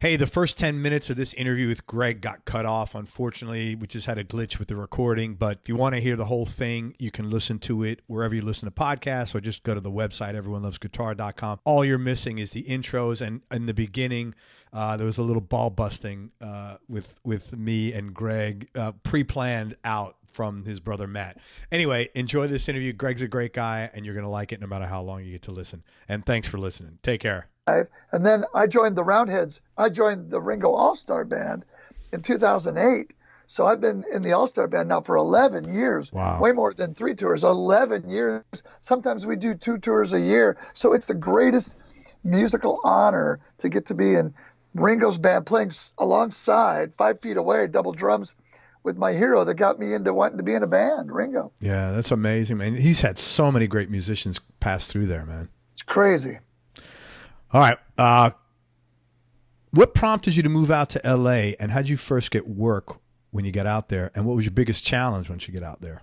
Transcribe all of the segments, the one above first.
Hey, the first 10 minutes of this interview with Gregg got cut off. Unfortunately, we just had a glitch with the recording. But if you want to hear the whole thing, you can listen to it wherever you listen to podcasts, or just go to the website, everyonelovesguitar.com. All you're missing is the intros. And in the beginning, there was a little ball busting with me and Gregg, pre-planned out from his brother Matt. Anyway, enjoy this interview. Gregg's a great guy, and you're going to like it no matter how long you get to listen. And thanks for listening. Take care. And then I joined the Roundheads. I joined the Ringo All-Star Band in 2008. So I've been in the All-Star Band now for 11 years. Wow. Way more than 3 tours, 11 years. Sometimes we do 2 tours a year. So it's the greatest musical honor to get to be in Ringo's band, playing alongside, 5 feet away, double drums with my hero that got me into wanting to be in a band, Ringo. Yeah, that's amazing, man. He's had so many great musicians pass through there, man. It's crazy. All right. What prompted you to move out to LA, and how did you first get work when you got out there? And what was your biggest challenge once you get out there?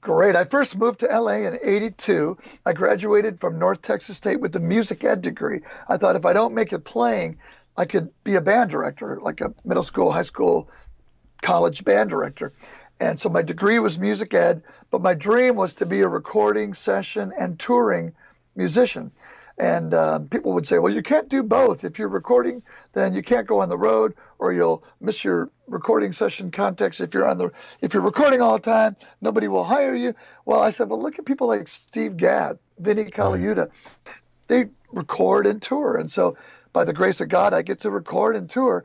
Great. I first moved to LA in '82. I graduated from North Texas State with a music ed degree. I thought if I don't make it playing, I could be a band director, like a middle school, high school, college band director. And so my degree was music ed, but my dream was to be a recording session and touring musician. And people would say, well, you can't do both. If you're recording, then you can't go on the road, or you'll miss your recording session context. If you're recording all the time, nobody will hire you. Well, I said, well, look at people like Steve Gadd, Vinnie Colaiuta. They record and tour. And so by the grace of God, I get to record and tour.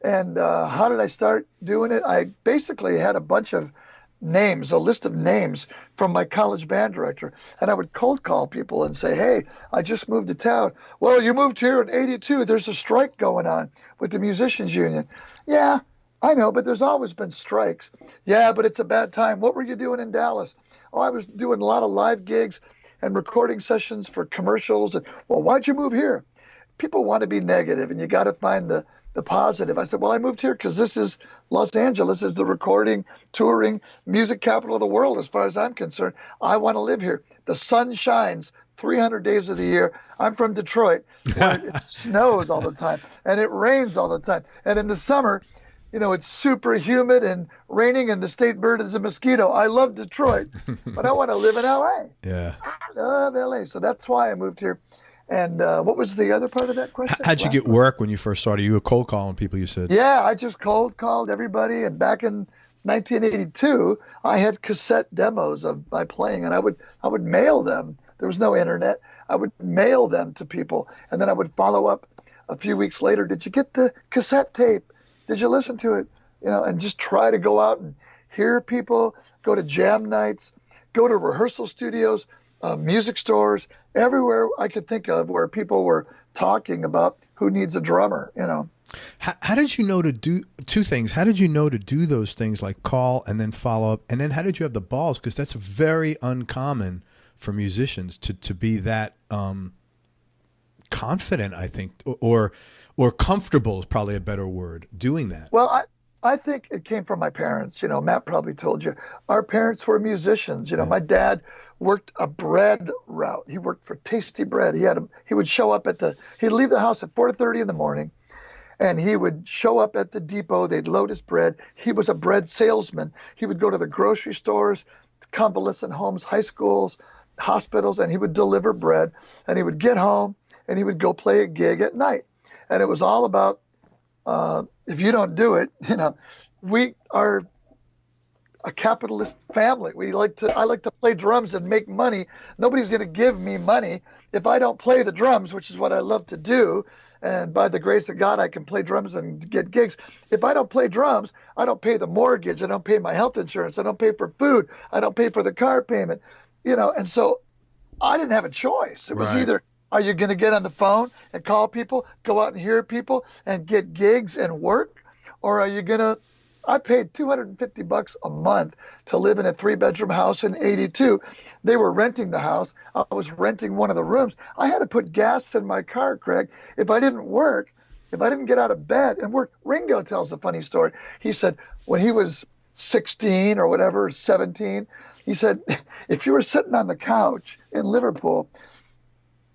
And how did I start doing it? I basically had a bunch of names, a list of names from my college band director. And I would cold call people and say, hey, I just moved to town. Well, you moved here in '82. There's a strike going on with the musicians union. Yeah, I know, but there's always been strikes. Yeah, but it's a bad time. What were you doing in Dallas? Oh, I was doing a lot of live gigs and recording sessions for commercials. And, well, why'd you move here? People want to be negative, and you got to find the positive. I said, well, I moved here because this is Los Angeles, is the recording, touring, music capital of the world as far as I'm concerned. I want to live here. The sun shines 300 days of the year. I'm from Detroit, where it snows all the time, and it rains all the time. And in the summer, it's super humid and raining, and the state bird is a mosquito. I love Detroit, but I want to live in LA. Yeah. I love LA. So that's why I moved here. And what was the other part of that question? How'd you get work when you first started? You were cold calling people, you said. Yeah, I just cold called everybody. And back in 1982, I had cassette demos of my playing, and I would mail them. There was no internet. I would mail them to people, and then I would follow up a few weeks later. Did you get the cassette tape? Did you listen to it? And just try to go out and hear people, go to jam nights, go to rehearsal studios, music stores, everywhere I could think of where people were talking about who needs a drummer, How did you know to do two things? How did you know to do those things, like call and then follow up? And then how did you have the balls? Because that's very uncommon for musicians to be that confident, I think, or comfortable is probably a better word, doing that. Well, I think it came from my parents. Matt probably told you. Our parents were musicians. My dad worked a bread route. He worked for Tasty Bread. He would show up he'd leave the house at 4:30 in the morning, and he would show up at the depot. They'd load his bread. He was a bread salesman. He would go to the grocery stores, convalescent homes, high schools, hospitals, and he would deliver bread. And he would get home, and he would go play a gig at night. And it was all about, if you don't do it, we are a capitalist family. I like to play drums and make money. Nobody's going to give me money if I don't play the drums, which is what I love to do. And by the grace of God, I can play drums and get gigs. If I don't play drums, I don't pay the mortgage. I don't pay my health insurance. I don't pay for food. I don't pay for the car payment. And so I didn't have a choice. It was either, are you going to get on the phone and call people, go out and hear people and get gigs and work? Or are you going to, I paid $250 a month to live in a 3-bedroom house in '82. They were renting the house. I was renting one of the rooms. I had to put gas in my car, Craig. If I didn't work, if I didn't get out of bed and work, Ringo tells a funny story. He said when he was 16 or whatever, 17, he said, if you were sitting on the couch in Liverpool,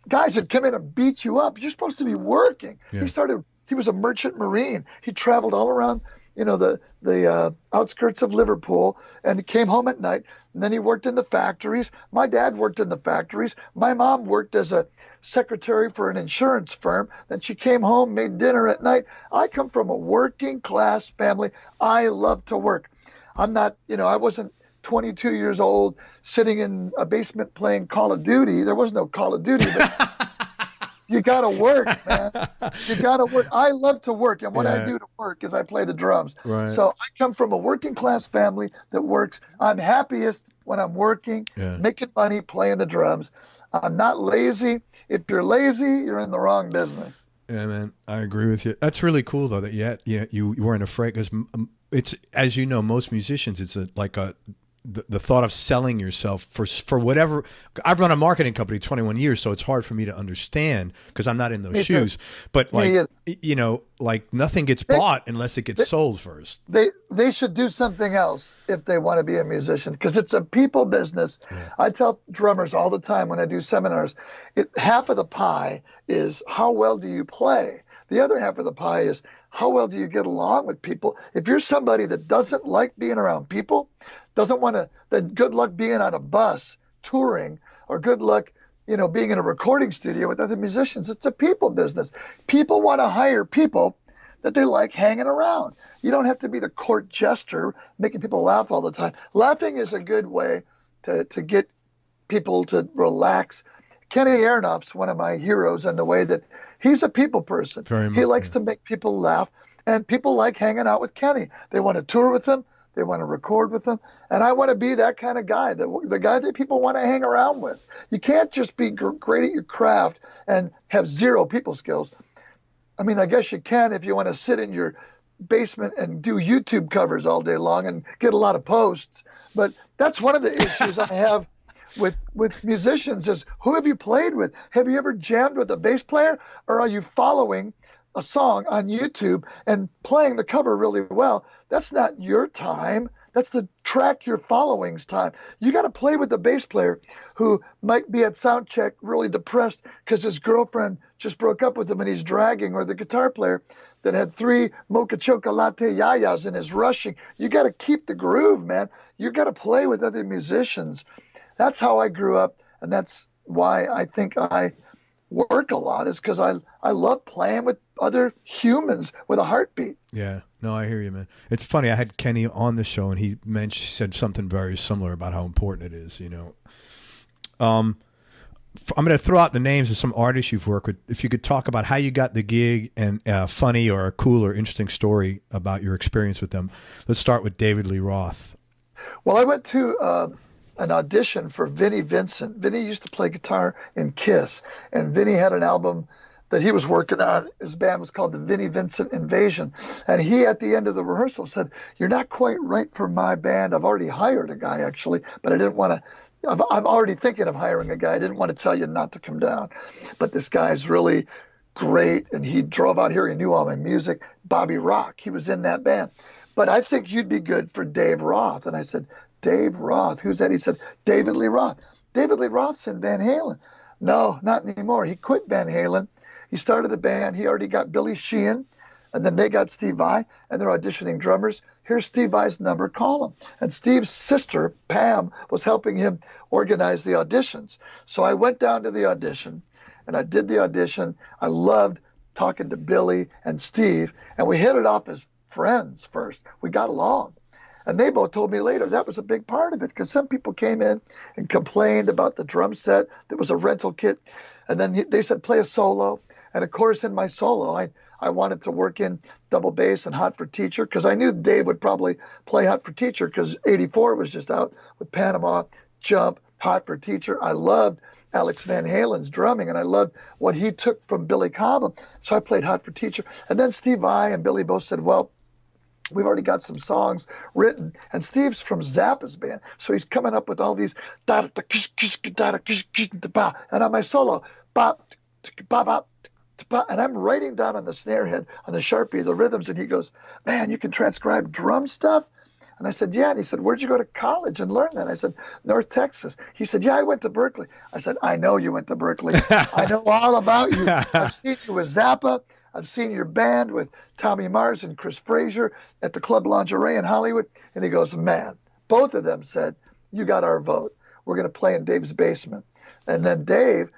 guys would come in and beat you up. You're supposed to be working. Yeah. He started he was a merchant marine. He traveled all around, the outskirts of Liverpool, and he came home at night. And then he worked in the factories. My dad worked in the factories. My mom worked as a secretary for an insurance firm. Then she came home, made dinner at night. I come from a working class family. I love to work. I'm not, I wasn't 22 years old sitting in a basement playing Call of Duty. There was no Call of Duty, but you got to work, man. You got to work. I love to work. And what I do to work is I play the drums. Right. So I come from a working class family that works. I'm happiest when I'm working, making money, playing the drums. I'm not lazy. If you're lazy, you're in the wrong business. Yeah, man, I agree with you. That's really cool, though, that you weren't afraid, because it's, as you know, most musicians, it's the thought of selling yourself for whatever. I've run a marketing company 21 years, so it's hard for me to understand because I'm not in those shoes. But like nothing gets bought unless it gets sold first. They should do something else if they want to be a musician, because it's a people business. Yeah. I tell drummers all the time when I do seminars, half of the pie is how well do you play? The other half of the pie is how well do you get along with people? If you're somebody that doesn't like being around people, doesn't want to, then good luck being on a bus touring, or good luck, being in a recording studio with other musicians. It's a people business. People want to hire people that they like hanging around. You don't have to be the court jester making people laugh all the time. Laughing is a good way to get people to relax. Kenny Aronoff's one of my heroes in the way that he's a people person. He likes to make people laugh, and people like hanging out with Kenny. They want to tour with him. They want to record with them. And I want to be that kind of guy, the guy that people want to hang around with. You can't just be great at your craft and have zero people skills. I mean, I guess you can if you want to sit in your basement and do YouTube covers all day long and get a lot of posts. But that's one of the issues I have with musicians is, who have you played with? Have you ever jammed with a bass player? Or are you following a song on YouTube and playing the cover really well? That's not your time. That's the track you're following's time. You got to play with the bass player who might be at sound check really depressed because his girlfriend just broke up with him and he's dragging, or the guitar player that had 3 mocha chocolate yayas and is rushing. You got to keep the groove, man. You got to play with other musicians. That's how I grew up, and that's why I think I work a lot, is because I love playing with other humans with a heartbeat. Yeah, no, I hear you, man. It's funny. I had Kenny on the show, and he said something very similar about how important it is. I'm going to throw out the names of some artists you've worked with. If you could talk about how you got the gig, and funny or a cool or interesting story about your experience with them. Let's start with David Lee Roth. Well, I went to an audition for Vinnie Vincent. Vinnie used to play guitar in Kiss, and Vinnie had an album that he was working on. His band was called the Vinnie Vincent Invasion, and he, at the end of the rehearsal, said, "You're not quite right for my band. I've already hired a guy, actually, but I didn't want to. I'm already thinking of hiring a guy. I didn't want to tell you not to come down, but this guy's really great, and he drove out here. He knew all my music. Bobby Rock, he was in that band, but I think you'd be good for Dave Roth." And I said, "Dave Roth, who's that?" He said, "David Lee Roth." David Lee Roth's in Van Halen. No, not anymore. He quit Van Halen. He started a band. He already got Billy Sheehan, and then they got Steve Vai, and they're auditioning drummers. Here's Steve Vai's number, call him. And Steve's sister, Pam, was helping him organize the auditions. So I went down to the audition, and I did the audition. I loved talking to Billy and Steve, and we hit it off as friends first. We got along. And they both told me later that was a big part of it, because some people came in and complained about the drum set that was a rental kit. And then they said, play a solo. And of course, in my solo, I wanted to work in double bass and Hot for Teacher, because I knew Dave would probably play Hot for Teacher, because 84 was just out with Panama, Jump, Hot for Teacher. I loved Alex Van Halen's drumming, and I loved what he took from Billy Cobham. So I played Hot for Teacher. And then Steve Vai and Billy both said, well, we've already got some songs written. And Steve's from Zappa's band, so he's coming up with all these and on my solo, bop, bop, bop, and I'm writing down on the snare head, on the Sharpie, the rhythms, and he goes, "Man, you can transcribe drum stuff?" And I said, "Yeah." And he said, "Where'd you go to college and learn that?" I said, "North Texas." He said, "Yeah, I went to Berkeley." I said, "I know you went to Berkeley. I know all about you. I've seen you with Zappa. I've seen your band with Tommy Mars and Chris Frazier at the Club Lingerie in Hollywood. And he goes, man, both of them said, you got our vote. We're going to play in Dave's basement. And then Dave,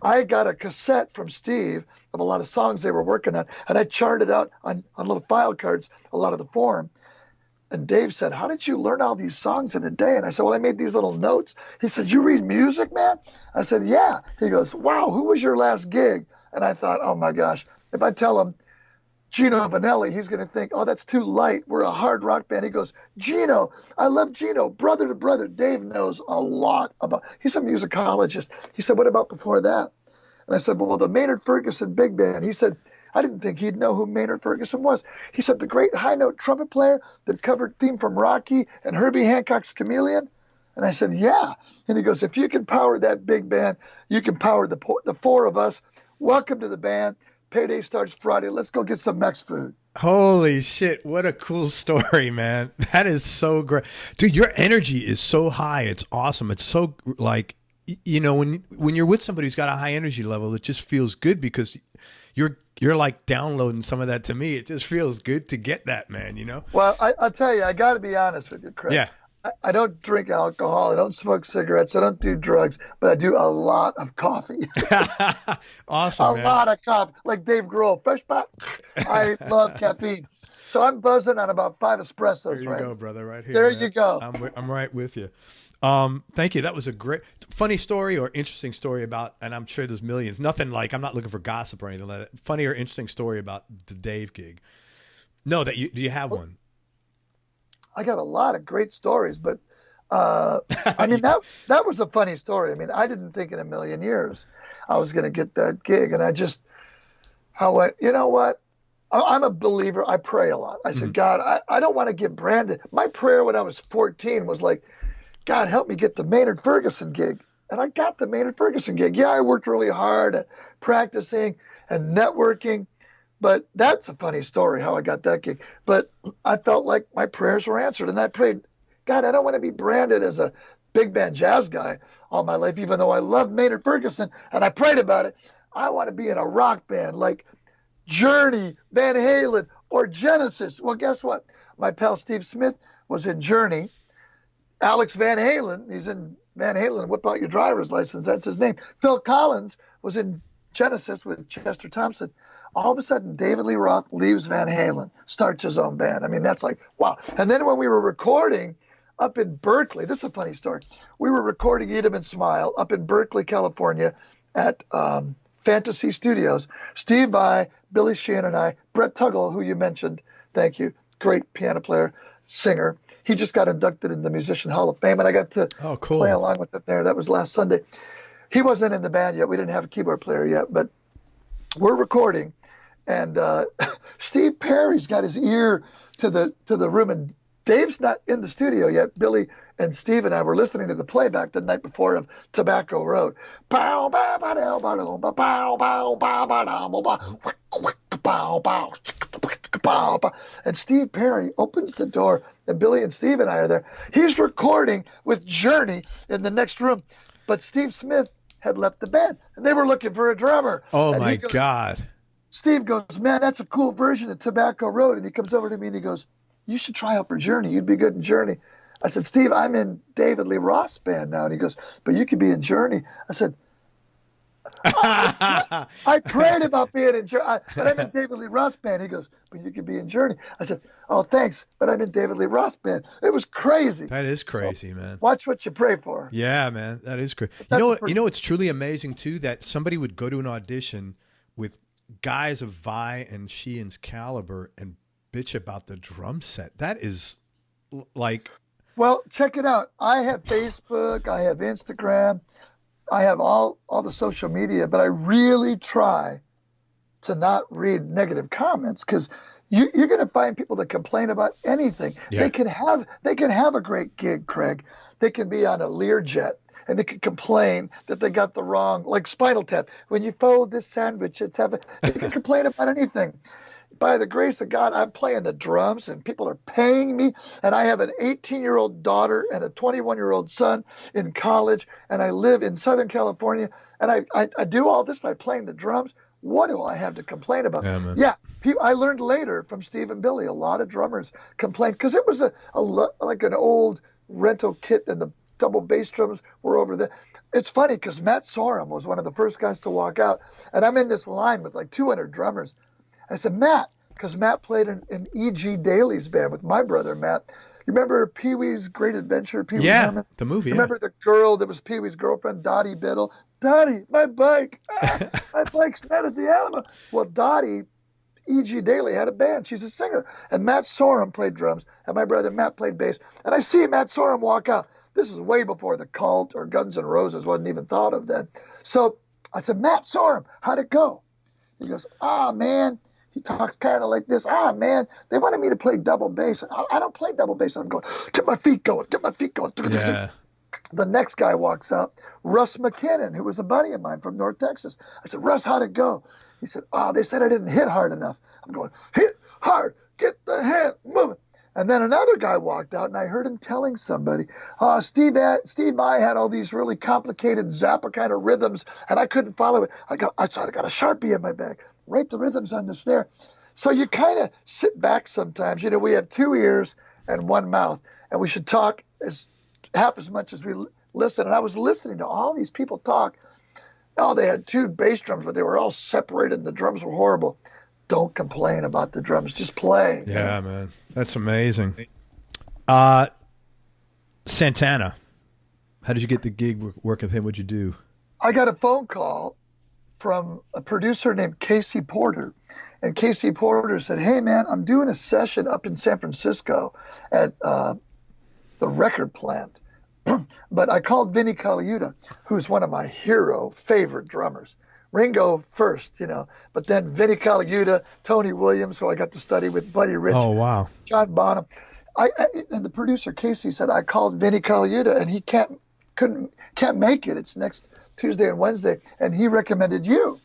I got a cassette from Steve of a lot of songs they were working on, and I charted out on little file cards a lot of the form. And Dave said, how did you learn all these songs in a day? And I said, well, I made these little notes. He said, you read music, man? I said, yeah. He goes, wow, who was your last gig? And I thought, oh, my gosh, if I tell him Gino Vanelli, he's going to think, oh, that's too light. We're a hard rock band. He goes, Gino, I love Gino, brother to brother. Dave knows a lot about, he's a musicologist. He said, what about before that? And I said, well, the Maynard Ferguson Big Band. He said, I didn't think he'd know who Maynard Ferguson was. He said, the great high note trumpet player that covered theme from Rocky and Herbie Hancock's Chameleon. And I said, yeah. And he goes, if you can power that big band, you can power the four of us. Welcome to the band. Payday starts Friday. Let's go get some Mex food. Holy shit. What a cool story, man. That is so great. Dude, your energy is so high. It's awesome. It's so like, you know, when you're with somebody who's got a high energy level, it just feels good because you're like downloading some of that to me. It just feels good to get that, man, you know? Well, I'll tell you, I got to be honest with you, Craig. Yeah. I don't drink alcohol. I don't smoke cigarettes. I don't do drugs, but I do a lot of coffee. Awesome, man. Lot of coffee. Like Dave Grohl, fresh pot. I love caffeine. So I'm buzzing on about 5 espressos. There you go, brother, right here. There man. You go. I'm right with you. Thank you. That was a great, funny story or interesting story about, and I'm sure there's millions. Nothing like, I'm not looking for gossip or anything like that. Funny or interesting story about the Dave gig. No, do you have one? I got a lot of great stories, but I mean, that was a funny story. I mean, I didn't think in a million years I was going to get that gig. And I went, you know what? I'm a believer. I pray a lot. I said, God, I don't want to get branded. My prayer when I was 14 was like, God, help me get the Maynard Ferguson gig. And I got the Maynard Ferguson gig. Yeah, I worked really hard at practicing and networking. But that's a funny story, how I got that gig. But I felt like my prayers were answered. And I prayed, God, I don't want to be branded as a big band jazz guy all my life, even though I love Maynard Ferguson. And I prayed about it. I want to be in a rock band like Journey, Van Halen, or Genesis. Well, guess what? My pal Steve Smith was in Journey. Alex Van Halen, he's in Van Halen, Whip Out Your Driver's License, that's his name. Phil Collins was in Genesis with Chester Thompson. All of a sudden, David Lee Roth leaves Van Halen, starts his own band. I mean, that's like, wow. And then when we were recording up in Berkeley, this is a funny story. We were recording Eat 'Em and Smile up in Berkeley, California at Fantasy Studios. Steve Vai, Billy Sheehan, and I, Brett Tuggle, who you mentioned, thank you, great piano player, singer. He just got inducted in the Musician Hall of Fame, and I got to play along with it there. That was last Sunday. He wasn't in the band yet. We didn't have a keyboard player yet, but we're recording, and Steve Perry's got his ear to the room, and Dave's not in the studio yet. Billy and Steve and I were listening to the playback the night before of Tobacco Road. And Steve Perry opens the door, and Billy and Steve and I are there. He's recording with Journey in the next room, but Steve Smith had left the band, and they were looking for a drummer. Oh, and my God. Steve goes, man, that's a cool version of Tobacco Road. And he comes over to me and he goes, you should try out for Journey. You'd be good in Journey. I said, Steve, I'm in David Lee Roth's band now. And he goes, but you could be in Journey. I said, I prayed about being in Journey, but I'm in David Lee Roth's band. He goes, but you could be in Journey. I said, oh, thanks, but I'm in David Lee Roth's band. It was crazy. That is crazy, man. Watch what you pray for. Yeah, man, that is crazy. You know, it's truly amazing too that somebody would go to an audition with guys of Vai and Sheehan's caliber and bitch about the drum set. That is like. Well, check it out. I have Facebook. I have Instagram. I have all the social media, but I really try to not read negative comments because you're going to find people that complain about anything. Yeah. They can have a great gig, Craig. They can be on a Learjet and they can complain that they got the wrong, like Spinal Tap. When you fold this sandwich, they can complain about anything. By the grace of God, I'm playing the drums and people are paying me. And I have an 18-year-old daughter and a 21-year-old son in college. And I live in Southern California. And I do all this by playing the drums. what do I have to complain about? Yeah, man. Yeah, I learned later from Steve and Billy, a lot of drummers complained because it was like an old rental kit and the double bass drums were over there. It's funny because Matt Sorum was one of the first guys to walk out, and I'm in this line with like 200 drummers. I said, Matt, because Matt played in E.G. Daly's band with my brother, Matt. You remember Pee-wee's Great Adventure? Pee-wee Herman? The movie. Remember the girl that was Pee-wee's girlfriend, Dottie Biddle? Dottie, my bike. My bike's not at the Alamo. Well, Dottie, E.G. Daly had a band. She's a singer. And Matt Sorum played drums, and my brother Matt played bass. And I see Matt Sorum walk out. This is way before the Cult or Guns N' Roses wasn't even thought of then. So I said, Matt Sorum, how'd it go? He goes, man. He talks kind of like this. Man, they wanted me to play double bass. I don't play double bass. I'm going, get my feet going, get my feet going. Yeah. The next guy walks out, Russ McKinnon, who was a buddy of mine from North Texas. I said, Russ, how'd it go? He said, they said I didn't hit hard enough. I'm going, hit hard, get the hand moving. And then another guy walked out, and I heard him telling somebody, Steve Vai had all these really complicated Zappa kind of rhythms, and I couldn't follow it. I got a Sharpie in my bag. Write the rhythms on the snare. So you kind of sit back sometimes. You know, we have 2 ears and 1 mouth, and we should talk half as much as we listen. And I was listening to all these people talk. They had 2 bass drums, but they were all separated, and the drums were horrible. Don't complain about the drums. Just play. Yeah, man. That's amazing. Santana. How did you get the gig work with him? What'd you do? I got a phone call from a producer named Casey Porter. And Casey Porter said, hey, man, I'm doing a session up in San Francisco at the record plant. But I called Vinnie Colaiuta, who's one of my favorite drummers. Ringo first, but then Vinnie Colaiuta, Tony Williams, who I got to study with, Buddy Ritchie. Oh, wow. John Bonham. And the producer, Casey, said, I called Vinnie Colaiuta, and he can't make it. It's next Tuesday and Wednesday, and he recommended you.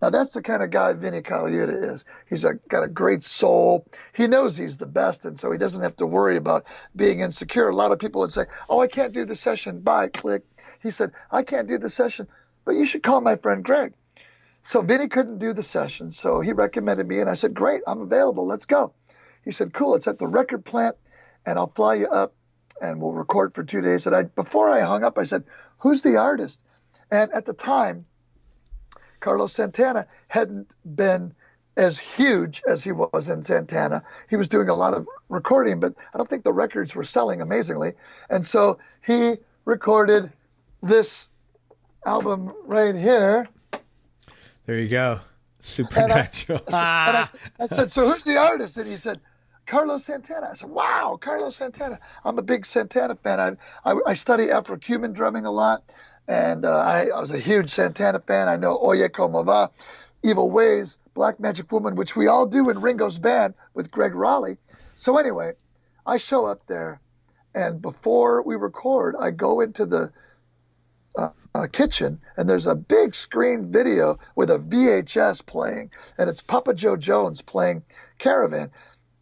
Now, that's the kind of guy Vinnie Colaiuta is. He's got a great soul. He knows he's the best, and so he doesn't have to worry about being insecure. A lot of people would say, I can't do the session. Bye, click. He said, I can't do the session, but you should call my friend Gregg. So Vinnie couldn't do the session, so he recommended me, and I said, great, I'm available. Let's go. He said, cool, it's at the record plant, and I'll fly you up, and we'll record for 2 days. And before I hung up, I said, who's the artist? And at the time, Carlos Santana hadn't been as huge as he was in Santana. He was doing a lot of recording, but I don't think the records were selling amazingly. And so he recorded this album right here. There you go. Supernatural. And I said, so who's the artist? And he said, Carlos Santana. I said, wow, Carlos Santana. I'm a big Santana fan. I study Afro-Cuban drumming a lot. And I was a huge Santana fan. I know Oye Como Va, Evil Ways, Black Magic Woman, which we all do in Ringo's band with Greg Raleigh. So anyway, I show up there, and before we record, I go into the kitchen, and there's a big screen video with a VHS playing, and it's Papa Joe Jones playing Caravan.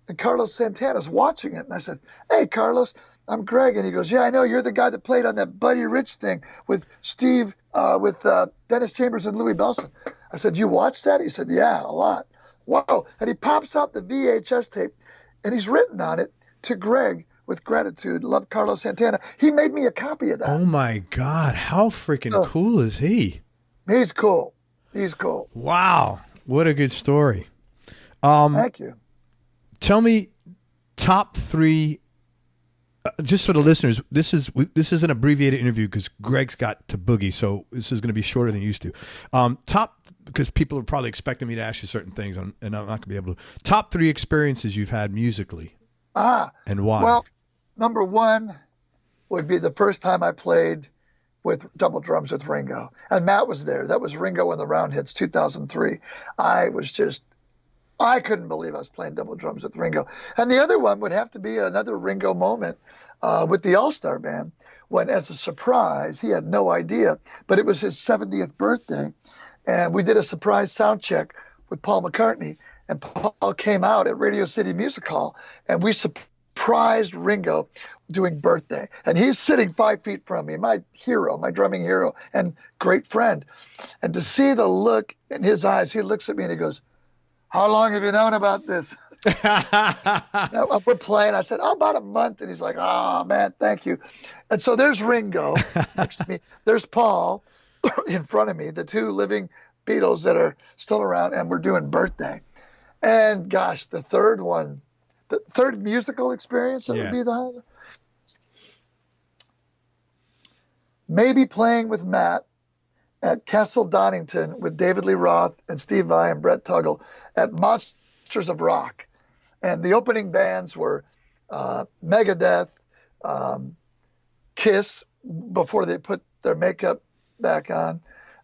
And Carlos Santana's watching it. And I said, hey, Carlos, I'm Greg. And he goes, yeah, I know. You're the guy that played on that Buddy Rich thing with Steve, with Dennis Chambers and Louis Bellson. I said, you watched that? He said, yeah, a lot. Wow. And he pops out the VHS tape, and he's written on it, to Greg, with gratitude, love Carlos Santana. He made me a copy of that. Oh, my God. How freaking cool is he? He's cool. He's cool. Wow. What a good story. Thank you. Tell me top 3, just for the listeners, this is an abbreviated interview because Greg's got to boogie, so this is going to be shorter than it used to. Because people are probably expecting me to ask you certain things, and I'm not going to be able to. Top 3 experiences you've had musically. And why? Well, number 1 would be the first time I played with double drums with Ringo. And Matt was there. That was Ringo and the Roundheads, 2003. I couldn't believe I was playing double drums with Ringo. And the other one would have to be another Ringo moment with the All-Star Band, when, as a surprise, he had no idea, but it was his 70th birthday, and we did a surprise sound check with Paul McCartney, and Paul came out at Radio City Music Hall, and we surprised surprised Ringo doing Birthday. And he's sitting 5 feet from me, my hero, my drumming hero, and great friend. And to see the look in his eyes, he looks at me and he goes, "How long have you known about this?" We're playing. I said, "Oh, about a month." And he's like, "Oh, man, thank you." And so there's Ringo next to me. There's Paul in front of me, the two living Beatles that are still around, and we're doing Birthday. And gosh, the third musical experience that would be the highlight. Maybe playing with Matt at Castle Donington with David Lee Roth and Steve Vai and Brett Tuggle at Monsters of Rock. And the opening bands were Megadeth, Kiss, before they put their makeup back on,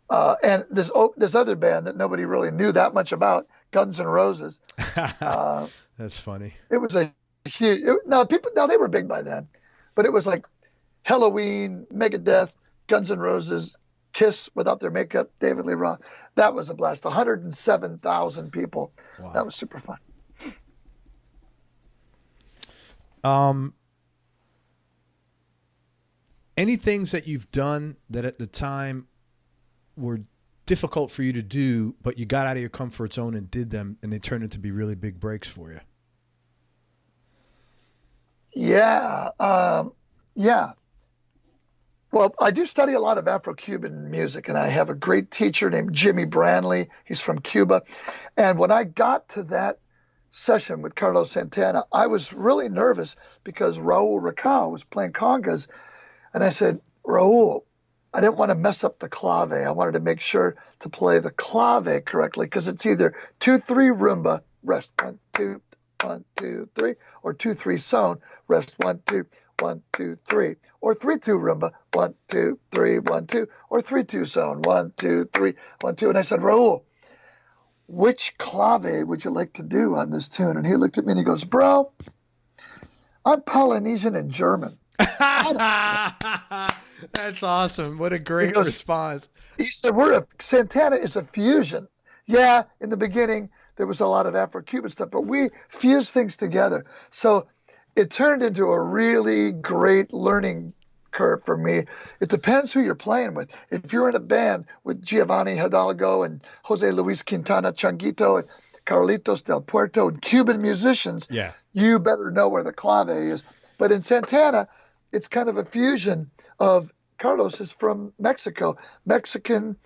and this other band that nobody really knew that much about, Guns N' Roses. That's funny. It was a huge. They were big by then, but it was like Halloween, Megadeth, Guns N' Roses, Kiss without their makeup, David Lee Roth. That was a blast. 107,000 people. Wow. That was super fun. Any things that you've done that at the time were difficult for you to do, but you got out of your comfort zone and did them, and they turned into be really big breaks for you? Yeah. Well, I do study a lot of Afro-Cuban music, and I have a great teacher named Jimmy Branley. He's from Cuba. And when I got to that session with Carlos Santana, I was really nervous because Raul Racal was playing congas. And I said, "Raul, I didn't want to mess up the clave. I wanted to make sure to play the clave correctly, because it's either 2-3 rumba, rest 1, 2, 1, 2, 3, or 2-3 son, rest 1, 2, 1, 2, 3, or 3-2 rumba, 1, 2, 3, 1, 2, or 3-2 son, 1, 2, 3, 1, 2. And I said, "Raul, which clave would you like to do on this tune?" And he looked at me and he goes, "Bro, I'm Polynesian and German." That's awesome. What a great response. He said, Santana is a fusion. Yeah, in the beginning, there was a lot of Afro-Cuban stuff, but we fused things together. So it turned into a really great learning curve for me. It depends who you're playing with. If you're in a band with Giovanni Hidalgo and Jose Luis Quintana, Changuito, and Carlitos del Puerto, and Cuban musicians, you better know where the clave is. But in Santana, it's kind of a fusion of Carlos is from Mexico, Mexican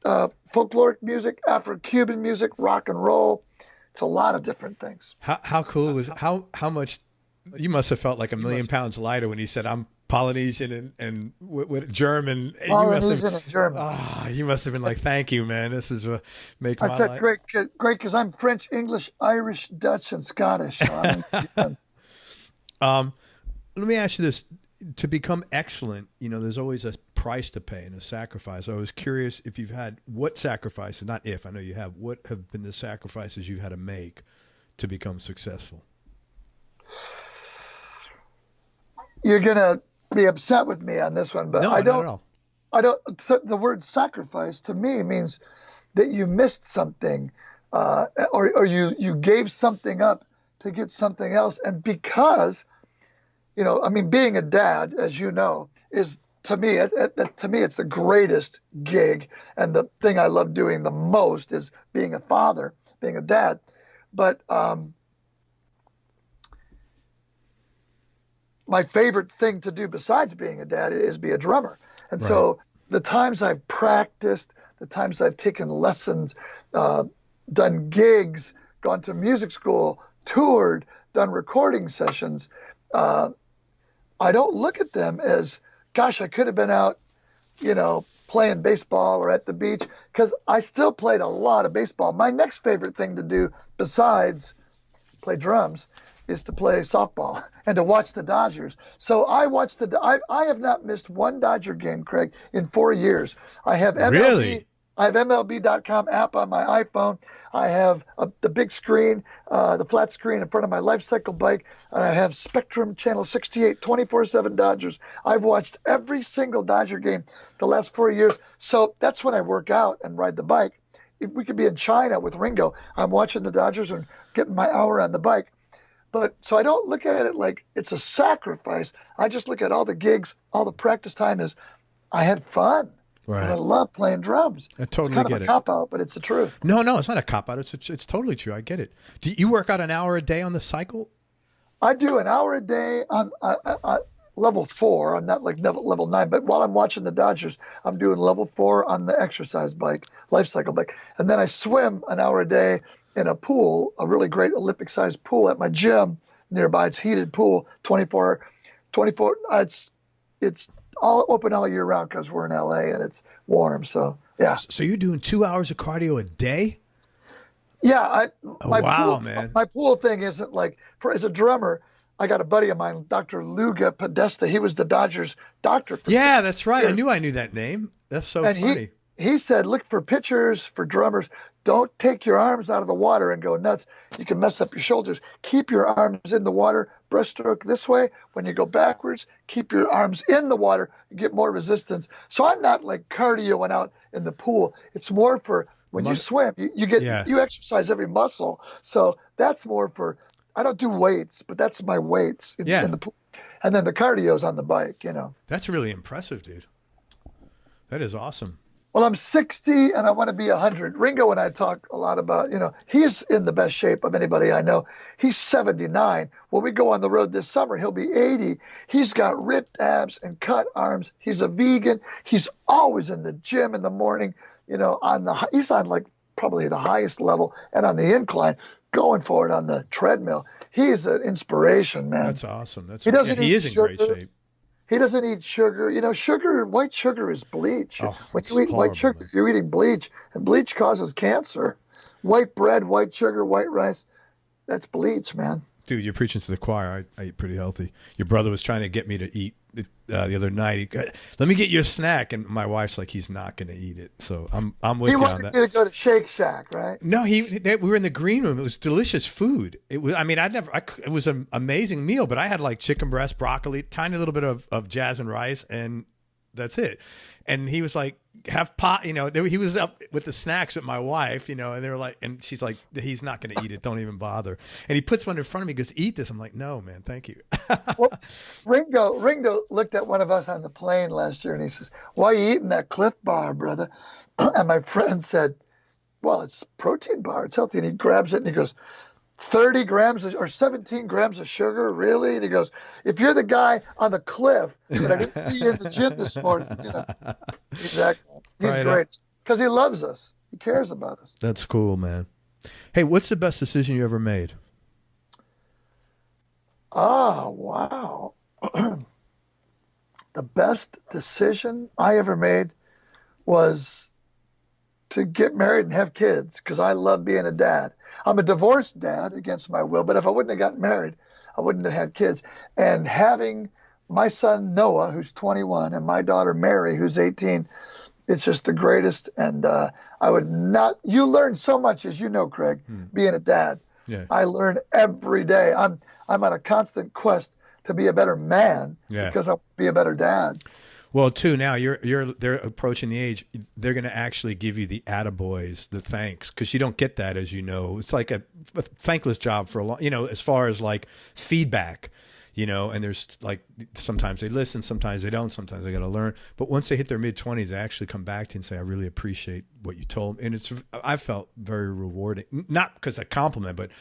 folkloric music, Afro-Cuban music, rock and roll. It's a lot of different things. How cool was how much you must have felt like a million pounds lighter when he said, "I'm Polynesian and with German." Polynesian and German. You must have been like, "Thank you, man. This is what make my life." I said, "Great, because I'm French, English, Irish, Dutch, and Scottish." So let me ask you this. To become excellent, there's always a price to pay and a sacrifice. I was curious if you've had what sacrifices, not if, I know you have, what have been the sacrifices you've had to make to become successful? You're going to be upset with me on this one, but no, I don't. Not at all. The word sacrifice to me means that you missed something, or you gave something up to get something else. And because being a dad, as you know, is to me it's the greatest gig, and the thing I love doing the most is being a father, being a dad. But my favorite thing to do besides being a dad is be a drummer. And so the times I've practiced, the times I've taken lessons, done gigs, gone to music school, toured, done recording sessions, I don't look at them as, gosh, I could have been out, playing baseball or at the beach, because I still played a lot of baseball. My next favorite thing to do besides play drums is to play softball and to watch the Dodgers. So I have not missed one Dodger game, Craig, in 4 years. I have MLB. Really? I have MLB.com app on my iPhone. I have the big screen, the flat screen in front of my life cycle bike. And I have Spectrum Channel 68, 24/7 Dodgers. I've watched every single Dodger game the last 4 years. So that's when I work out and ride the bike. If we could be in China with Ringo, I'm watching the Dodgers and getting my hour on the bike. But so I don't look at it like it's a sacrifice. I just look at all the gigs, all the practice time is I had fun. Right. I love playing drums. I totally it's kind get of a it. cop out, but it's the truth. No, it's not a cop out. It's totally true. I get it. Do you work out an hour a day on the cycle? I do an hour a day on level 4. I'm not like level 9, but while I'm watching the Dodgers, I'm doing level 4 on the exercise bike, life cycle bike. And then I swim an hour a day in a pool, a really great Olympic-sized pool at my gym nearby. It's heated pool, 24. It's all open all year round because we're in LA and it's warm. So yeah. So you're doing 2 hours of cardio a day? Yeah. Man. My pool thing isn't like as a drummer. I got a buddy of mine, Dr. Luga Podesta. He was the Dodgers doctor. Yeah, that's right. I knew that name. That's so funny. He said, look for pitchers, for drummers. Don't take your arms out of the water and go nuts. You can mess up your shoulders. Keep your arms in the water, breaststroke this way. When you go backwards, keep your arms in the water and get more resistance. So I'm not like cardioing out in the pool. It's more for when you swim, you exercise every muscle. So that's more for, I don't do weights, but that's my weights in the pool. And then the cardio's on the bike, That's really impressive, dude. That is awesome. Well, I'm 60 and I want to be 100. Ringo and I talk a lot about, he's in the best shape of anybody I know. He's 79. When we go on the road this summer, he'll be 80. He's got ripped abs and cut arms. He's a vegan. He's always in the gym in the morning, he's on like probably the highest level and on the incline going for it on the treadmill. He's an inspiration, man. That's awesome. He is in great shape. He doesn't eat sugar. White sugar is bleach. Oh, when you eat white sugar, you're eating bleach, and bleach causes cancer. White bread, white sugar, white rice, that's bleach, man. Dude, you're preaching to the choir. I eat pretty healthy. Your brother was trying to get me to eat the other night. Let me get you a snack, and my wife's like, he's not going to eat it. So I'm with you on that. He wanted you to go to Shake Shack, right? No, we were in the green room. It was delicious food. It was. I mean, it was an amazing meal, but I had like chicken breast, broccoli, tiny little bit of jasmine rice, and that's it. And he was like, have pot, he was up with the snacks with my wife, and they were like, and she's like, he's not going to eat it. Don't even bother. And he puts one in front of me, goes, eat this. I'm like, no, man, thank you. Well, Ringo looked at one of us on the plane last year and he says, why are you eating that Cliff Bar, brother? And my friend said, well, it's a protein bar. It's healthy. And he grabs it and he goes, 30 grams or 17 grams of sugar, really? And he goes, if you're the guy on the cliff, but I didn't see you in the gym this morning. Exactly. He's great because he loves us. He cares about us. That's cool, man. Hey, what's the best decision you ever made? Oh, wow. The best decision I ever made was to get married and have kids because I love being a dad. I'm a divorced dad against my will, but if I wouldn't have gotten married, I wouldn't have had kids. And having my son Noah, who's 21, and my daughter Mary, who's 18, it's just the greatest. And you learn so much, as you know, Craig, being a dad. Yeah. I learn every day. I'm on a constant quest to be a better man because I'll be a better dad. Well, too, now they're approaching the age, they're going to actually give you the attaboys, the thanks, because you don't get that, as you know. It's like a thankless job for a long, as far as like feedback, and there's like, sometimes they listen, sometimes they don't, sometimes they got to learn. But once they hit their mid-20s, they actually come back to you and say, I really appreciate what you told me. And I felt very rewarding, not because I compliment, but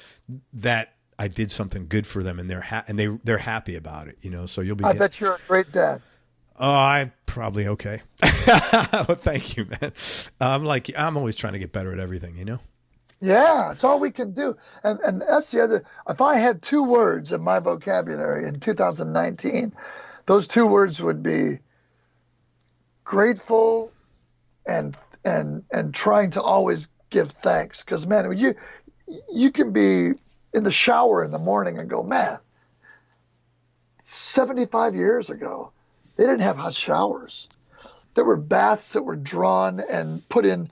that I did something good for them and they're happy about it, so you'll be. I bet you're a great dad. Oh, I'm probably okay. Well, thank you, man. I'm always trying to get better at everything, Yeah, it's all we can do. And that's the other. If I had 2 words in my vocabulary in 2019, those 2 words would be grateful and trying to always give thanks. Because, man, you can be in the shower in the morning and go, man, 75 years ago, they didn't have hot showers. There were baths that were drawn and put in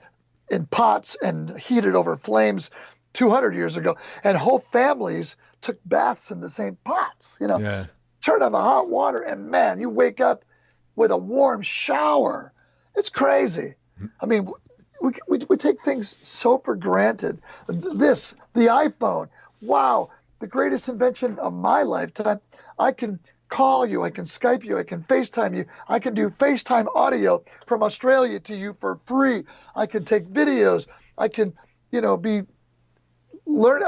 pots and heated over flames 200 years ago. And whole families took baths in the same pots, Turn on the hot water and, man, you wake up with a warm shower. It's crazy. I mean, we take things so for granted. The iPhone, wow. the greatest invention of my lifetime. I can call you, I can Skype you, I can FaceTime you, I can do FaceTime audio from Australia to you for free. I can take videos, I can, I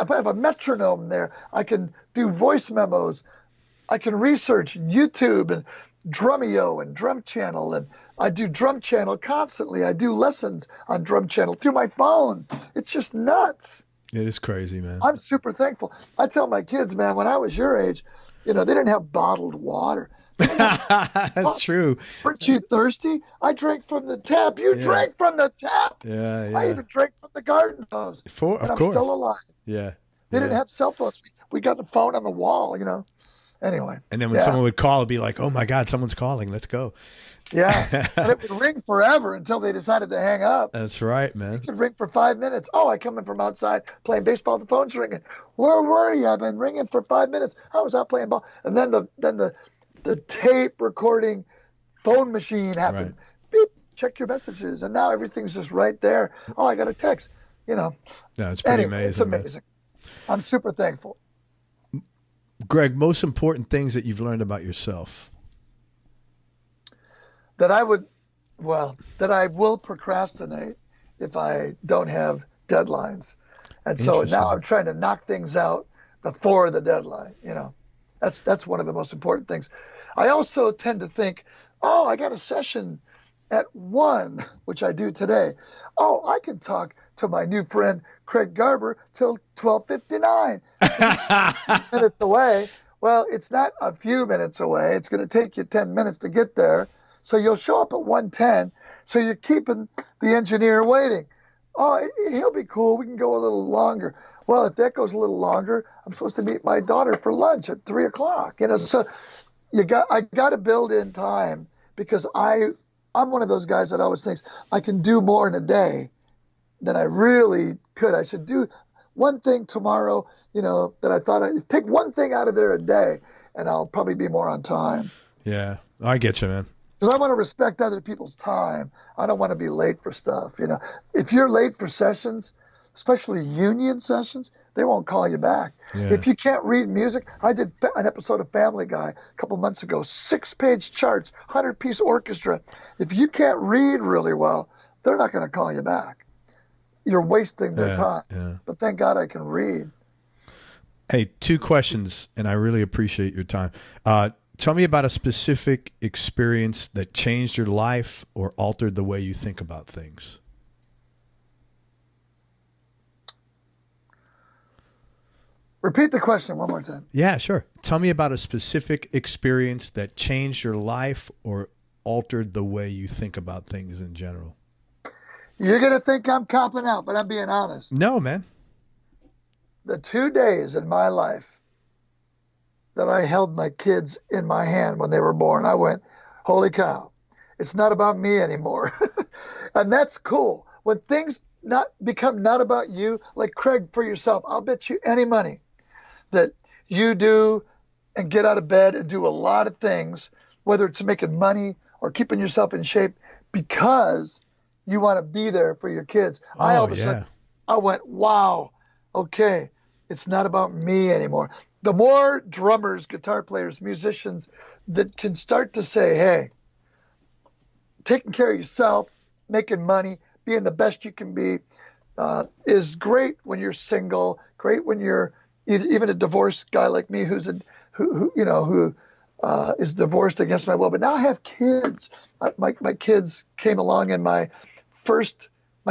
have a metronome there. I can do voice memos. I can research YouTube and Drumeo and Drum Channel, and I do Drum Channel constantly. I do lessons on Drum Channel through my phone. It's just nuts. It is crazy, man. I'm super thankful. I tell my kids, man, when I was your age, they didn't have bottled water. That's true. Weren't you thirsty? I drank from the tap. You drank from the tap. Yeah. I even drank from the garden hose. Of I'm course. still alive. Yeah. They didn't have cell phones. We got the phone on the wall, Anyway. And then when someone would call, it'd be like, oh my God, someone's calling. Let's go. Yeah. And it would ring forever until they decided to hang up. That's right, man. It could ring for 5 minutes. Oh, I come in from outside playing baseball. The phone's ringing. Where were you? I've been ringing for 5 minutes. I was out playing ball. And then the tape recording phone machine happened. Right. Beep, check your messages. And now everything's just right there. Oh, I got a text. No, it's pretty amazing. It's amazing. Man. I'm super thankful. Gregg, most important things that you've learned about yourself? That I will procrastinate if I don't have deadlines. And so now I'm trying to knock things out before the deadline, That's one of the most important things. I also tend to think, oh, I got a session at 1, which I do today. Oh, I can talk to my new friend Craig Garber till 12:59. Minutes away. Well, it's not a few minutes away. It's going to take you 10 minutes to get there. So you'll show up at 1:10. So you're keeping the engineer waiting. Oh, he'll be cool. We can go a little longer. Well, if that goes a little longer, I'm supposed to meet my daughter for lunch at 3:00. So I got to build in time, because I'm one of those guys that always thinks I can do more in a day than I really could. I should do one thing tomorrow, that I thought I'd pick one thing out of there a day, and I'll probably be more on time. Yeah, I get you, man. Because I want to respect other people's time. I don't want to be late for stuff. If you're late for sessions, especially union sessions, they won't call you back. Yeah. If you can't read music, I did an episode of Family Guy a couple months ago, 6-page charts, 100-piece orchestra. If you can't read really well, they're not going to call you back. You're wasting their time. Yeah. But thank God I can read. Hey, 2 questions, and I really appreciate your time. Tell me about a specific experience that changed your life or altered the way you think about things. Repeat the question one more time. Yeah, sure. Tell me about a specific experience that changed your life or altered the way you think about things in general. You're going to think I'm copping out, but I'm being honest. No, man. The 2 days in my life that I held my kids in my hand when they were born, I went, holy cow, it's not about me anymore. And that's cool. When things become not about you, like Craig, for yourself, I'll bet you any money that you do and get out of bed and do a lot of things, whether it's making money or keeping yourself in shape, because you want to be there for your kids. I all of a sudden, I went, wow, okay, it's not about me anymore. The more drummers, guitar players, musicians that can start to say, hey, taking care of yourself, making money, being the best you can be, is great when you're single, great when you're even a divorced guy like me who is divorced against my will. But now I have kids. My kids came along in my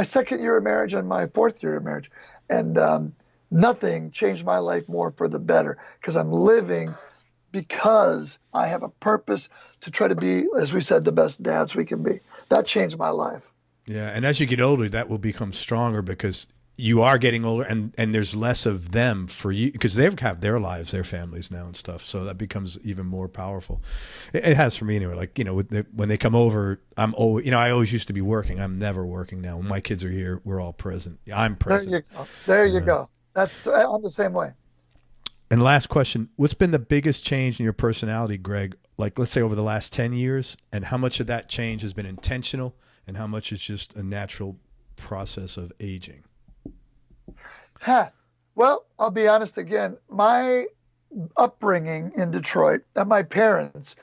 second year of marriage and my 4th year of marriage. And nothing changed my life more for the better, because I'm living because I have a purpose to try to be, as we said, the best dads we can be. That changed my life. Yeah, and as you get older, that will become stronger, because you are getting older, and there's less of them for you, because they have their lives, their families now and stuff. So that becomes even more powerful. It has for me anyway. Like, when they come over, I'm always, I always used to be working. I'm never working now. When my kids are here, we're all present. I'm present. There you go. That's I'm the same way. And last question, what's been the biggest change in your personality, Gregg? Like, let's say over the last 10 years, and how much of that change has been intentional and how much is just a natural process of aging? Well, I'll be honest again. My upbringing in Detroit and my parents,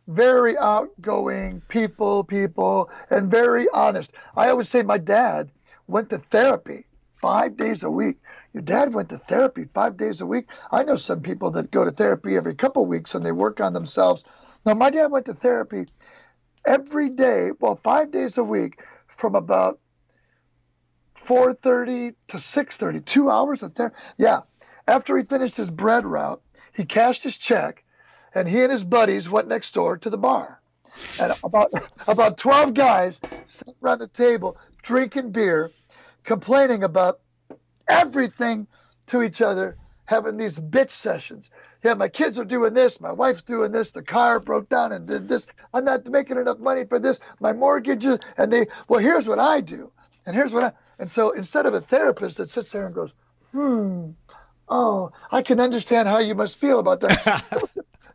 very outgoing people, and very honest. I always say my dad went to therapy 5 days a week. Your dad went to therapy 5 days a week? I know some people that go to therapy every couple of weeks and they work on themselves. No, my dad went to therapy every day, well, 5 days a week from about 4:30 to 6:30, 2 hours of therapy. Yeah. After he finished his bread route, he cashed his check, and he and his buddies went next door to the bar. And about 12 guys sat around the table drinking beer, complaining about everything to each other, having these bitch sessions. Yeah, my kids are doing this, my wife's doing this, the car broke down and did this, I'm not making enough money for this, my mortgages, and well, here's what I do, and so instead of a therapist that sits there and goes, oh, I can understand how you must feel about that.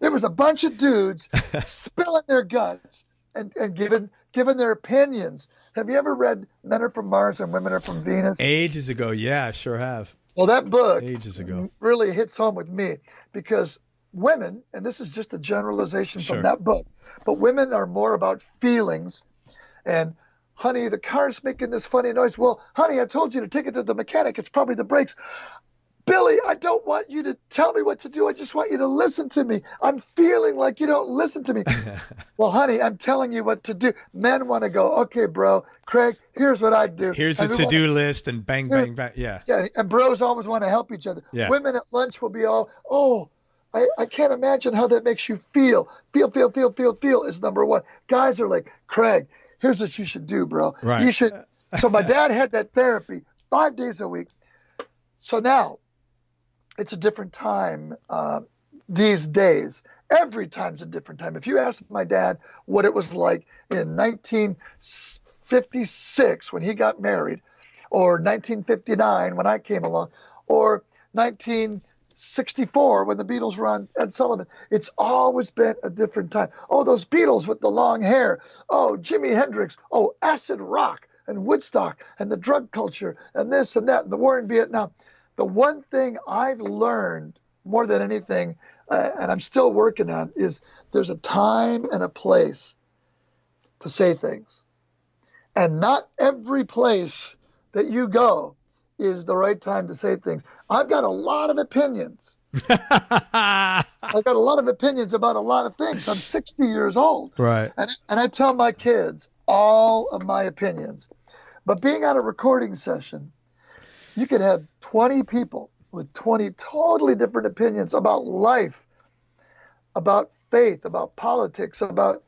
There was a bunch of dudes spilling their guts and giving their opinions. Have you ever read Men Are From Mars and Women Are From Venus? Ages ago, yeah, I sure have. Well, that book Ages ago really hits home with me because women, and this is just a generalization from that book, but women are more about feelings. And, honey, the car's making this funny noise. Well, honey, I told you to take it to the mechanic. It's probably the brakes. Billy, I don't want you to tell me what to do. I just want you to listen to me. I'm feeling like you don't listen to me. Well, honey, I'm telling you what to do. Men want to go, okay, bro, Craig, here's what I do. Here's the to-do list and bang, bang, bang. Yeah. Yeah, and bros always want to help each other. Yeah. Women at lunch will be all, I can't imagine how that makes you feel. Feel is number one. Guys are like, Craig, here's what you should do, bro. Right. You should. So my dad had that therapy 5 days a week. So now, it's a different time these days. Every time's a different time. If you ask my dad what it was like in 1956 when he got married, or 1959 when I came along, or 1964 when the Beatles were on Ed Sullivan, it's always been a different time. Oh, those Beatles with the long hair. Oh, Jimi Hendrix. Oh, acid rock and Woodstock and the drug culture and this and that and the war in Vietnam. The one thing I've learned more than anything, and I'm still working on, is there's a time and a place to say things. And not every place that you go is the right time to say things. I've got a lot of opinions. I've got a lot of opinions about a lot of things. I'm 60 years old. Right. And I tell my kids all of my opinions. But being on a recording session, you could have 20 people with 20 totally different opinions about life, about faith, about politics, about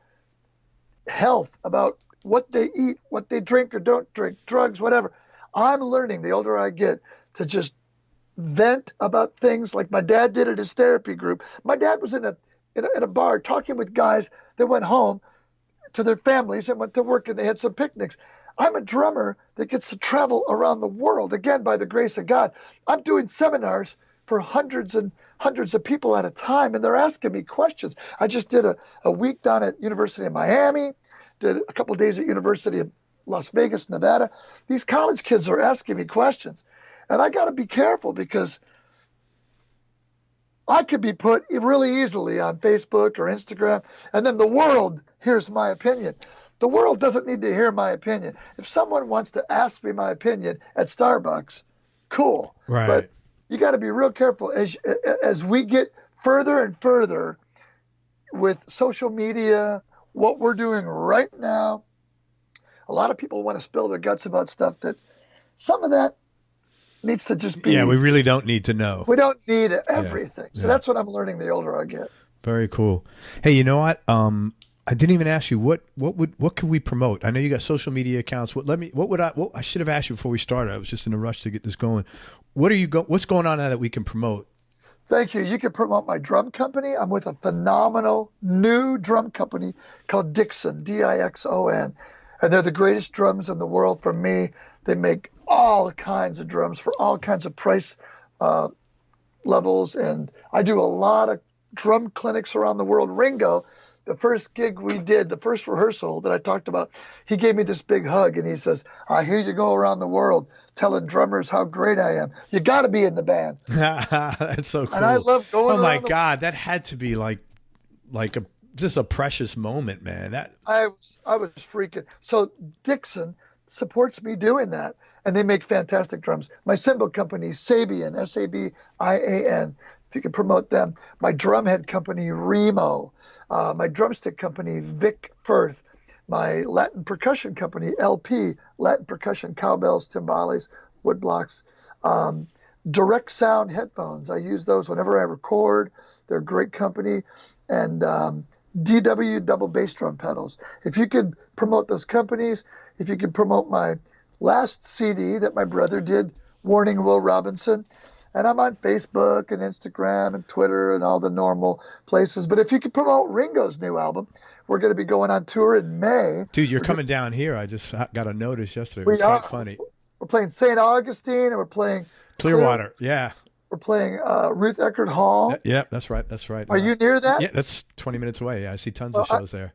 health, about what they eat, what they drink or don't drink, drugs, whatever. I'm learning, the older I get, to just vent about things like my dad did at his therapy group. My dad was in a bar talking with guys that went home to their families and went to work, and they had some picnics. I'm a drummer that gets to travel around the world, again, by the grace of God. I'm doing seminars for hundreds and hundreds of people at a time, and they're asking me questions. I just did a week down at University of Miami, did a couple of days at University of Las Vegas, Nevada. These college kids are asking me questions, and I got to be careful because I could be put really easily on Facebook or Instagram, and then the world hears my opinion. The world doesn't need to hear my opinion. If someone wants to ask me my opinion at Starbucks, cool. Right. But you got to be real careful as we get further and further with social media, what we're doing right now. A lot of people want to spill their guts about stuff that some of that needs to just be. Yeah, we really don't need to know. We don't need everything. Yeah. So that's what I'm learning the older I get. Very cool. Hey, you know what? I didn't even ask you what could we promote? I know you got social media accounts. I should have asked you before we started. I was just in a rush to get this going. What's going on now that we can promote? Thank you. You can promote my drum company. I'm with a phenomenal new drum company called Dixon, Dixon. And they're the greatest drums in the world for me. They make all kinds of drums for all kinds of price levels. And I do a lot of drum clinics around the world. Ringo the first gig we did, the first rehearsal that I talked about, he gave me this big hug and he says, I hear you go around the world telling drummers how great I am. You got to be in the band. That's so cool. And I love going Oh my around God, that had to be like just a precious moment, man. I was freaking. So Dixon supports me doing that, and they make fantastic drums. My cymbal company, Sabian, Sabian, if you can promote them. My drumhead company, Remo. My drumstick company, Vic Firth. My Latin percussion company, LP, Latin percussion, cowbells, timbales, woodblocks. Direct sound headphones. I use those whenever I record. They're a great company. And DW double bass drum pedals. If you could promote those companies, if you could promote my last CD that my brother did, Warning Will Robinson, and I'm on Facebook and Instagram and Twitter and all the normal places. But if you could promote Ringo's new album, we're going to be going on tour in May. Dude, you're coming down here. I just got a notice yesterday. We It's are. quite funny. We're playing St. Augustine and we're playing Clearwater. Yeah. We're playing Ruth Eckerd Hall. Yeah, that's right. That's right. Are you near that? Yeah, that's 20 minutes away. Yeah, I see tons of shows there.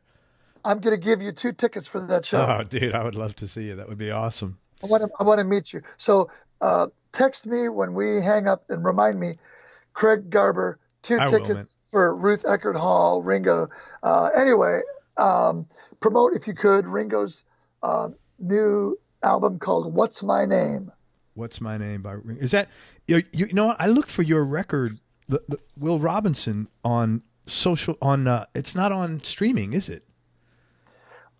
I'm going to give you 2 tickets for that show. Oh, dude, I would love to see you. That would be awesome. I want to meet you. So text me when we hang up and remind me, Craig Garber, 2 tickets for Ruth Eckerd Hall, Ringo. Anyway, promote, if you could, Ringo's new album called What's My Name? What's My Name by Ringo. Is that, you know what? I looked for your record, the Will Robinson, on social, it's not on streaming, is it?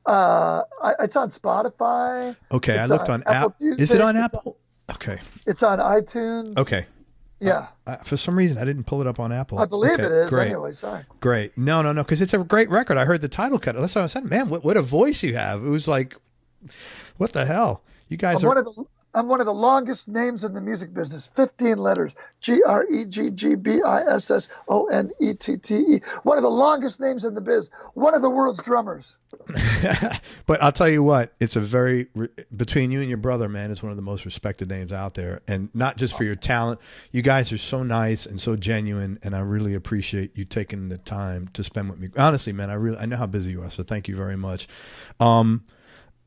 It's on Spotify. Okay, I looked on Apple. Is it on Apple? Okay. It's on iTunes. Okay. Yeah. For some reason, I didn't pull it up on Apple. I believe it is. Great. Anyway, sorry. Great. No, because it's a great record. I heard the title cut. That's what I said. Man, what a voice you have. It was like, what the hell? You guys are. I'm one of the longest names in the music business. 15 letters. Greggbissonette. One of the longest names in the biz. One of the world's drummers. But I'll tell you what, it's between you and your brother, man, it's one of the most respected names out there. And not just for your talent. You guys are so nice and so genuine, and I really appreciate you taking the time to spend with me. Honestly, man, I know how busy you are, so thank you very much.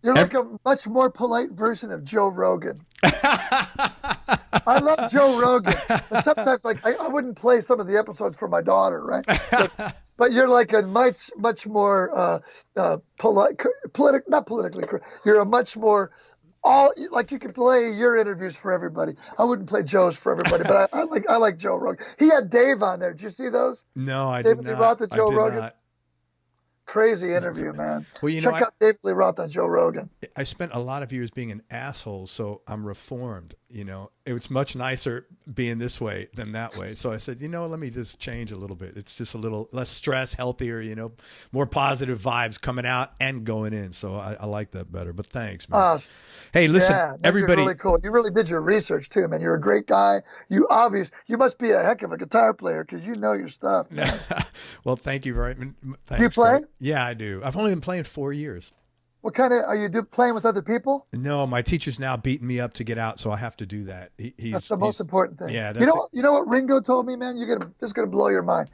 You're like a much more polite version of Joe Rogan. I love Joe Rogan. But sometimes, like, I wouldn't play some of the episodes for my daughter, right? But you're like a much more polite, not politically correct. You're a much more like you can play your interviews for everybody. I wouldn't play Joe's for everybody, but I like Joe Rogan. He had Dave on there. Did you see those? No, I did not. David Lee Roth and Joe Rogan. Not. Crazy interview, man. Well, Check out David Lee Roth on Joe Rogan. I spent a lot of years being an asshole, so I'm reformed. It's much nicer being this way than that way. So I said, let me just change a little bit. It's just a little less stress, healthier, more positive vibes coming out and going in. So I like that better. But thanks, man. Hey, listen, everybody. Really cool. You really did your research too, man. You're a great guy. You must be a heck of a guitar player because you know your stuff. Well, thank you very much. Do you play? Yeah, I do. I've only been playing 4 years. What kind of are you playing with other people? No, my teacher's now beating me up to get out, so I have to do that. That's the most important thing. Yeah, you know what Ringo told me, man. This is gonna blow your mind.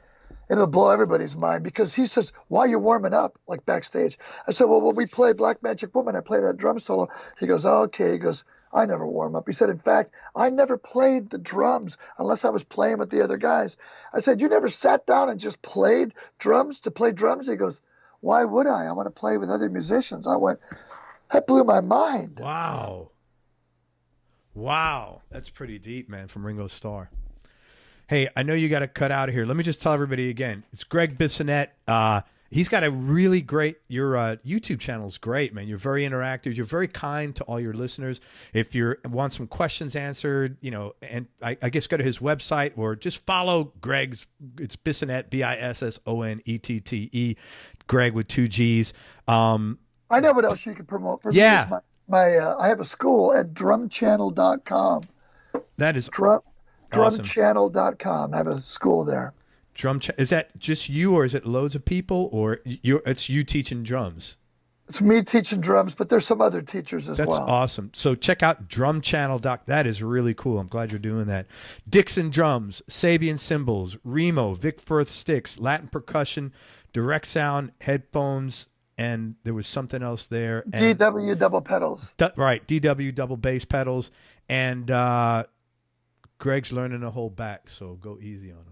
It'll blow everybody's mind because he says, "Why are you warming up like backstage?" I said, "Well, when we play Black Magic Woman, I play that drum solo." He goes, "Oh, okay." He goes, "I never warm up." He said, "In fact, I never played the drums unless I was playing with the other guys." I said, "You never sat down and just played drums to play drums?" He goes, "Why would I? I want to play with other musicians." I went, that blew my mind. Wow. That's pretty deep, man, from Ringo Starr. Hey, I know you got to cut out of here. Let me just tell everybody again. It's Gregg Bissonette. He's got a really great, your YouTube channel is great, man. You're very interactive. You're very kind to all your listeners. If you want some questions answered, and I guess go to his website or just follow Gregg's. It's Bissonette, Bissonette, Gregg with 2 G's. I know what else you can promote for me. Yeah. I have a school at drumchannel.com. That is drumchannel.com. I have a school there. Is that just you, or is it loads of people, or it's you teaching drums? It's me teaching drums, but there's some other teachers as That's well. awesome. So check out Drum Channel Doc. That is really cool. I'm glad you're doing that. Dixon drums, Sabian cymbals, Remo, Vic Firth sticks, Latin percussion, direct sound, headphones, and there was something else there. And DW double pedals. right, DW double bass pedals, and Gregg's learning to hold back, so go easy on him.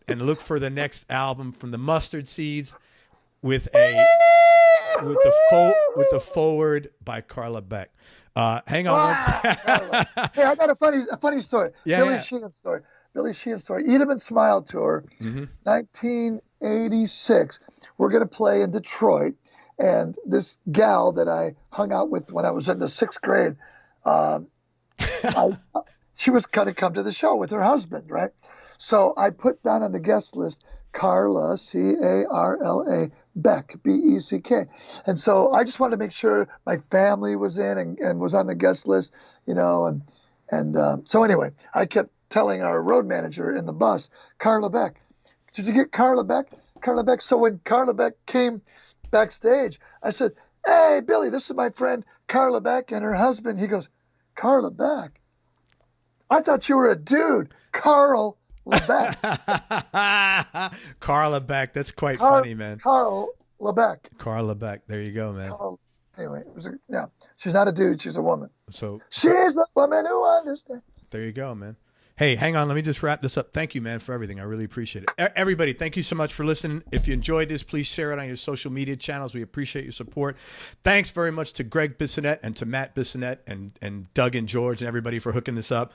and look for the next album from the Mustard Seeds with the forward by Carla Beck. Hang on one second. Hey, I got a funny story. Yeah, Billy yeah. Sheehan story. Billy Sheehan story. Eat 'em and Smile tour, 1986. We're going to play in Detroit, and this gal that I hung out with when I was in the 6th grade, she was going to come to the show with her husband, right? So I put down on the guest list Carla, Carla Beck, Beck. And so I just wanted to make sure my family was in and was on the guest list, you know. And so anyway, I kept telling our road manager in the bus, Carla Beck. Did you get Carla Beck? Carla Beck. So when Carla Beck came backstage, I said, hey, Billy, this is my friend Carla Beck and her husband. He goes, Carla Beck? I thought you were a dude. Carl LeBeck. Carla Beck. That's quite funny, man. Carl LeBeck. Carla Beck. There you go, man. Anyway, she's not a dude. She's a woman. So she's the woman who understands. There you go, man. Hey, hang on. Let me just wrap this up. Thank you, man, for everything. I really appreciate it. Everybody, thank you so much for listening. If you enjoyed this, please share it on your social media channels. We appreciate your support. Thanks very much to Gregg Bissonette and to Matt Bissonette and Doug and George and everybody for hooking this up.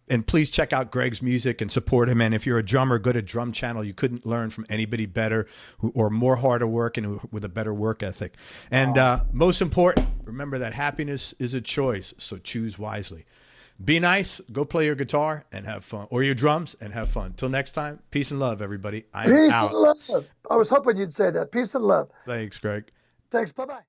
And please check out Gregg's music and support him. And if you're a drummer, go to Drum Channel. You couldn't learn from anybody better or more harder work and with a better work ethic. And most important, remember that happiness is a choice, so choose wisely. Be nice, go play your guitar and have fun, or your drums and have fun. Till next time, peace and love, everybody. I'm out. Peace and love. I was hoping you'd say that. Peace and love. Thanks, Gregg. Thanks. Bye-bye.